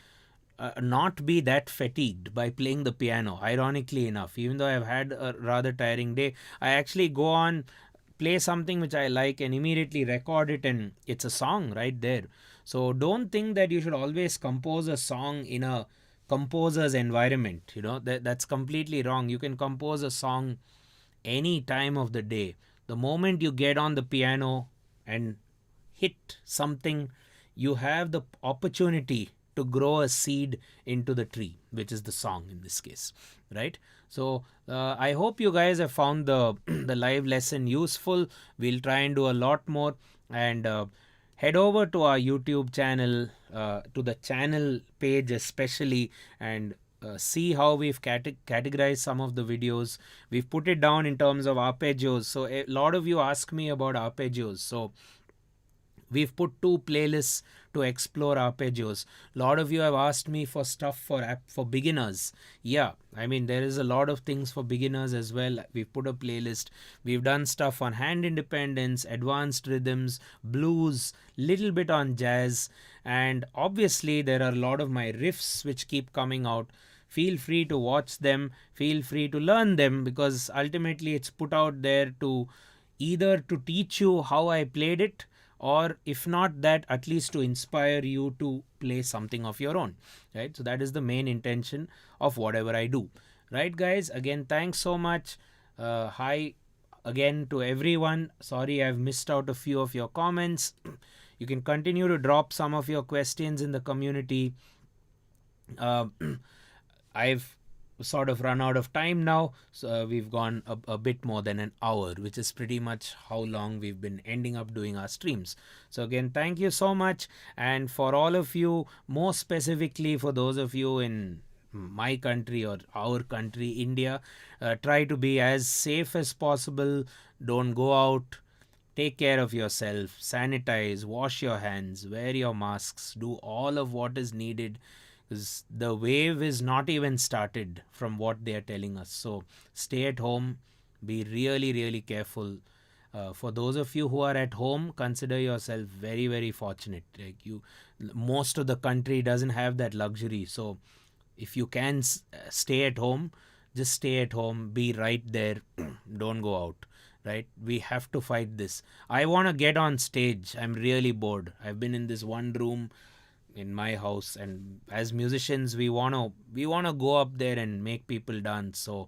not be that fatigued by playing the piano, ironically enough. Even though I've had a rather tiring day, I actually go on, play something which I like and immediately record it, and it's a song right there. So don't think that you should always compose a song in a composer's environment. That's completely wrong. You can compose a song any time of the day. The moment you get on the piano and hit something, you have the opportunity to grow a seed into the tree, which is the song in this case, right? So I hope you guys have found the live lesson useful. We'll try and do a lot more, and head over to our YouTube channel, to the channel page especially, and see how we've categorized some of the videos. We've put it down in terms of arpeggios. So a lot of you ask me about arpeggios. So we've put 2 playlists to explore arpeggios. A lot of you have asked me for stuff for beginners. Yeah, I mean, there is a lot of things for beginners as well. We've put a playlist. We've done stuff on hand independence, advanced rhythms, blues, little bit on jazz, and obviously there are a lot of my riffs which keep coming out. Feel free to watch them, feel free to learn them, because ultimately it's put out there to either to teach you how I played it, or if not that, at least to inspire you to play something of your own, right? So that is the main intention of whatever I do, right, guys? Again, thanks so much. Hi again to everyone. Sorry I've missed out a few of your comments. You can continue to drop some of your questions in the community. I've sort of run out of time now, so we've gone a bit more than an hour, which is pretty much how long we've been ending up doing our streams. So again, thank you so much. And for all of you, more specifically for those of you in my country or our country, India, try to be as safe as possible. Don't go out. Take care of yourself, sanitize, wash your hands, wear your masks, do all of what is needed, because the wave is not even started from what they are telling us. So stay at home, be really, really careful. For those of you who are at home, consider yourself very, very fortunate. Like most of the country doesn't have that luxury. So if you can stay at home, just stay at home, be right there, don't go out, right? We have to fight this. I want to get on stage. I'm really bored. I've been in this one room in my house, and as musicians we want to go up there and make people dance. So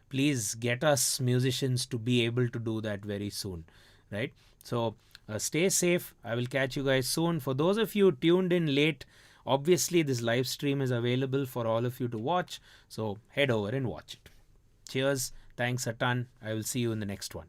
please get us musicians to be able to do that very soon, right? So stay safe. I will catch you guys soon. For those of you tuned in late, obviously this live stream is available for all of you to watch, so head over and watch it. Cheers, thanks a ton. I will see you in the next one.